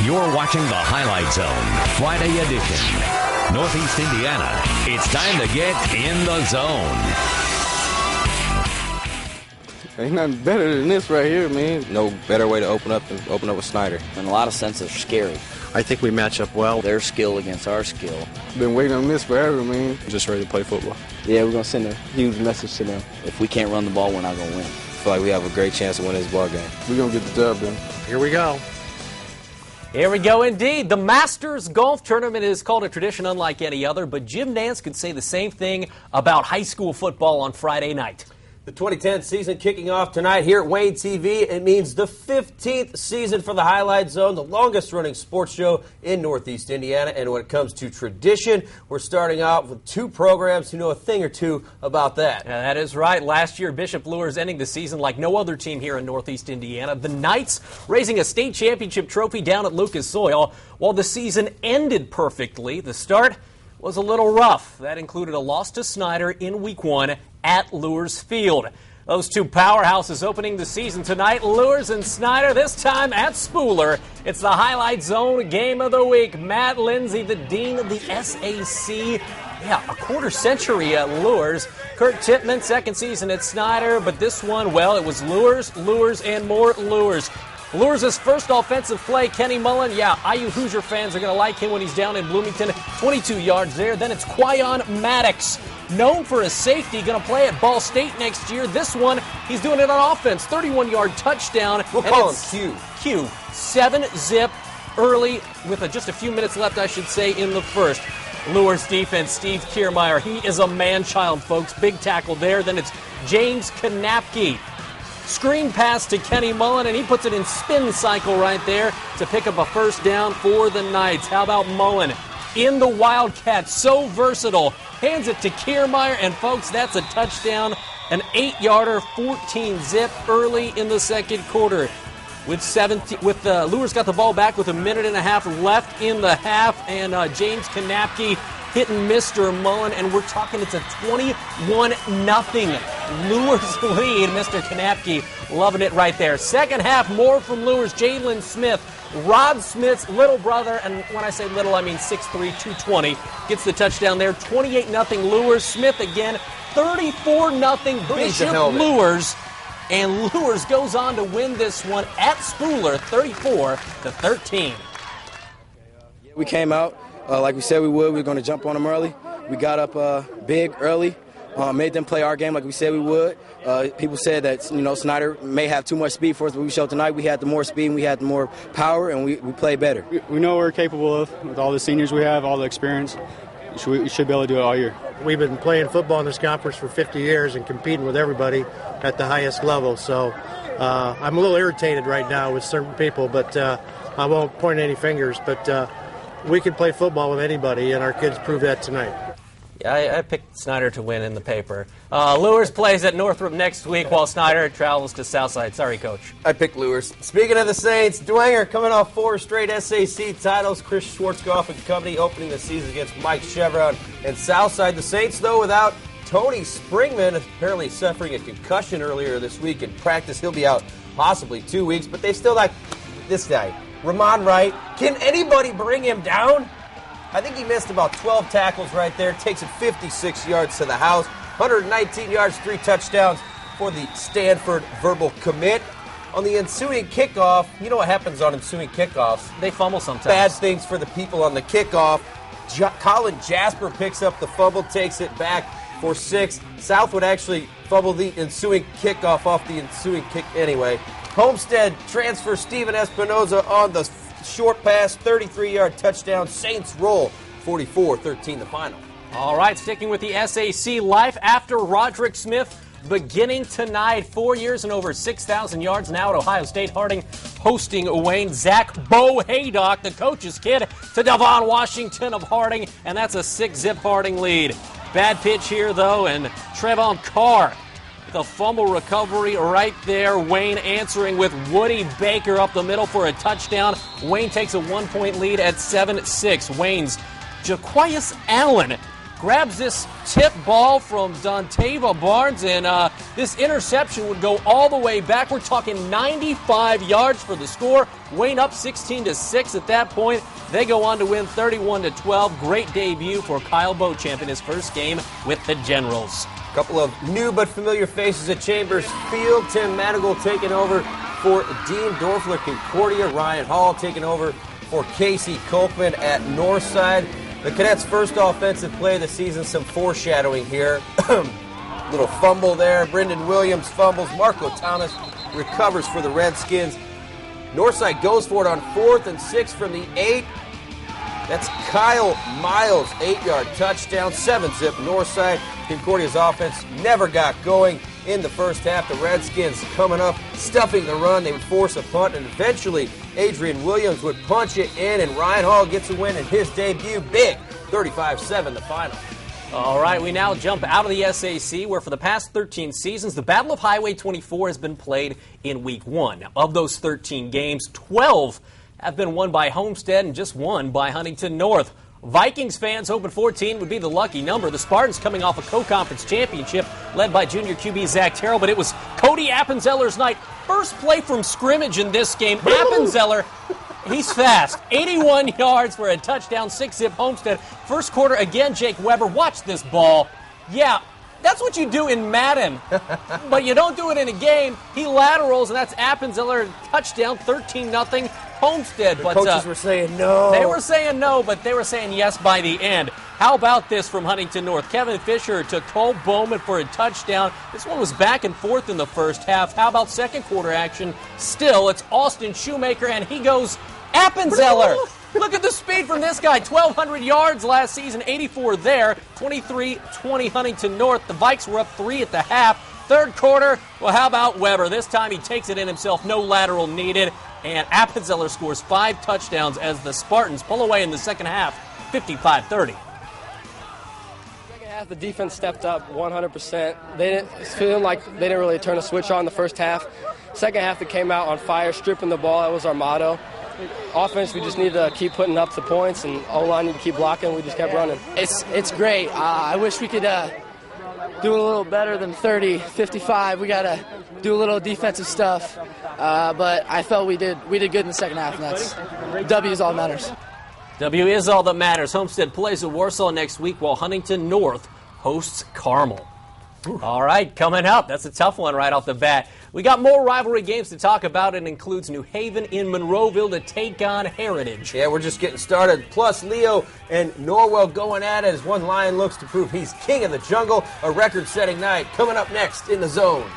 You're watching the Highlight Zone, Friday edition. Northeast Indiana, it's time to get in the zone. Ain't nothing better than this right here, man. No better way to open up than open up with Snyder. In a lot of sense, they're scary. I think we match up well. Their skill against our skill. Been waiting on this forever, man. Just ready to play football. Yeah, we're going to send a huge message to them. If we can't run the ball, we're not going to win. I feel like we have a great chance to win this ball game. We're going to get the job done. Here we go. Here we go indeed. The Masters Golf Tournament is called a tradition unlike any other, but Jim Nantz could say the same thing about high school football on Friday night. The 2010 season kicking off tonight here at Wayne TV. It means the 15th season for the Highlight Zone, the longest-running sports show in Northeast Indiana. And when it comes to tradition, we're starting out with two programs who know a thing or two about that. Yeah, that is right. Last year, Bishop Luers ending the season like no other team here in Northeast Indiana. The Knights raising a state championship trophy down at Lucas Oil. While the season ended perfectly, the start was a little rough. That included a loss to Snyder in Week 1 at Luers Field. Those two powerhouses opening the season tonight, Luers and Snyder, this time at Spooler. It's the Highlight Zone Game of the Week. Matt Lindsay, the dean of the SAC. Yeah, a quarter century at Luers. Kurt Tippmann, second season at Snyder, but this one, well, it was Luers, and more Luers. Luers' first offensive play, Kenny Mullen. Yeah, IU Hoosier fans are going to like him when he's down in Bloomington. 22 yards there. Then it's Quyon Maddox, known for his safety, going to play at Ball State next year. This one, he's doing it on offense. 31-yard touchdown. We'll call him Q. 7-zip early with just a few minutes left, I should say, in the first. Luers defense, Steve Kiermaier. He is a man-child, folks. Big tackle there. Then it's James Kanapke. Screen pass to Kenny Mullen, and he puts it in spin cycle right there to pick up a first down for the Knights. How about Mullen in the Wildcat? So versatile. Hands it to Kiermaier, and folks, that's a touchdown. An 8-yarder, 14-zip early in the second quarter. With Luers got the ball back with a minute and a half left in the half, and James Kanapke hitting Mr. Mullen, and we're talking it's a 21-0 Luers lead. Mr. Kanapke loving it right there. Second half, more from Luers. Jalen Smith, Rod Smith's little brother, and when I say little, I mean 6'3", 220, gets the touchdown there. 28-0 Luers. Smith again, 34-0 Bishop Luers. And Luers goes on to win this one at Spooler, 34-13. We came out. Like we said we would. We were going to jump on them early. We got up big early, made them play our game like we said we would. People said that, Snyder may have too much speed for us, but we showed tonight we had the more speed and we had the more power, and we played better. We know what we're capable of with all the seniors we have, all the experience. We should be able to do it all year. We've been playing football in this conference for 50 years and competing with everybody at the highest level. So I'm a little irritated right now with certain people, but I won't point any fingers. But we can play football with anybody, and our kids prove that tonight. Yeah, I picked Snyder to win in the paper. Luers plays at Northrop next week while Snyder travels to Southside. Sorry, Coach. I picked Luers. Speaking of the Saints, Dwenger coming off 4 straight SAC titles. Chris Schwarzkopf and company opening the season against Mike Chevron and Southside. The Saints, though, without Tony Springman, apparently suffering a concussion earlier this week in practice. He'll be out possibly 2 weeks, but they still like this guy, Ramon Wright. Can anybody bring him down? I think he missed about 12 tackles right there. Takes it 56 yards to the house. 119 yards, 3 touchdowns for the Stanford verbal commit. On the ensuing kickoff, you know what happens on ensuing kickoffs? They fumble sometimes. Bad things for the people on the kickoff. Colin Jasper picks up the fumble, takes it back for 6. Southwood actually fumbled the ensuing kickoff off the ensuing kick anyway. Homestead transfer Steven Espinoza on the short pass, 33-yard touchdown. Saints roll 44-13 the final. All right, sticking with the SAC, life after Roderick Smith beginning tonight. 4 years and over 6,000 yards now at Ohio State. Harding hosting Wayne. Zach Bo Haydock, the coach's kid, to Devon Washington of Harding, and that's a 6-zip Harding lead. Bad pitch here, though, and Trevon Carr, the fumble recovery right there. Wayne answering with Woody Baker up the middle for a touchdown. Wayne takes a 1-point lead at 7-6. Wayne's Jaquias Allen grabs this tip ball from Dontava Barnes, and this interception would go all the way back. We're talking 95 yards for the score. Wayne up 16-6 at that point. They go on to win 31-12. Great debut for Kyle Beauchamp in his first game with the Generals. A couple of new but familiar faces at Chambers Field. Tim Madigal taking over for Dean Dorfler Concordia. Ryan Hall taking over for Casey Kolkman at Northside. The Cadets' first offensive play of the season, some foreshadowing here. Little fumble there. Brendan Williams fumbles. Marco Thomas recovers for the Redskins. Northside goes for it on 4th and 6 from the 8. That's Kyle Miles, 8-yard touchdown, 7-zip Northside. Concordia's offense never got going in the first half. The Redskins coming up, stuffing the run. They would force a punt, and eventually Adrian Williams would punch it in, and Ryan Hall gets a win in his debut. Big, 35-7 the final. All right, we now jump out of the SAC, where for the past 13 seasons, the Battle of Highway 24 has been played in Week 1. Now, of those 13 games, 12 have been won by Homestead and just one by Huntington North. Vikings fans hoping 14 would be the lucky number. The Spartans coming off a co-conference championship led by junior QB Zach Terrell, but it was Cody Appenzeller's night. First play from scrimmage in this game. Appenzeller, he's fast. 81 yards for a touchdown, 6-zip Homestead. First quarter, again, Jake Weber. Watch this ball. Yeah, that's what you do in Madden, but you don't do it in a game. He laterals, and that's Appenzeller, touchdown, 13-0 Homestead. But coaches were saying no. They were saying no, but they were saying yes by the end. How about this from Huntington North? Kevin Fisher took Cole Bowman for a touchdown. This one was back and forth in the first half. How about second quarter action? Still, it's Austin Shoemaker, and he goes Appenzeller. Look at the speed from this guy. 1,200 yards last season, 84 there. 23-20 Huntington North. The Vikes were up 3 at the half. Third quarter, well, how about Weber? This time he takes it in himself. No lateral needed. And Appenzeller scores 5 touchdowns as the Spartans pull away in the second half, 55-30. Second half, the defense stepped up 100%. They didn't feel like they didn't really turn a switch on the first half. Second half, they came out on fire, stripping the ball. That was our motto. Offense, we just need to keep putting up the points, and O-line need to keep blocking. We just kept running. It's great. I wish we could do a little better than 30, 55. We got to do a little defensive stuff. But I felt we did good in the second half, and that's W is all that matters. W is all that matters. Homestead plays at Warsaw next week, while Huntington North hosts Carmel. All right, coming up. That's a tough one right off the bat. We got more rivalry games to talk about. It includes New Haven in Monroeville to take on Heritage. Yeah, we're just getting started. Plus, Leo and Norwell going at it as one lion looks to prove he's king of the jungle. A record-setting night coming up next in the Zone.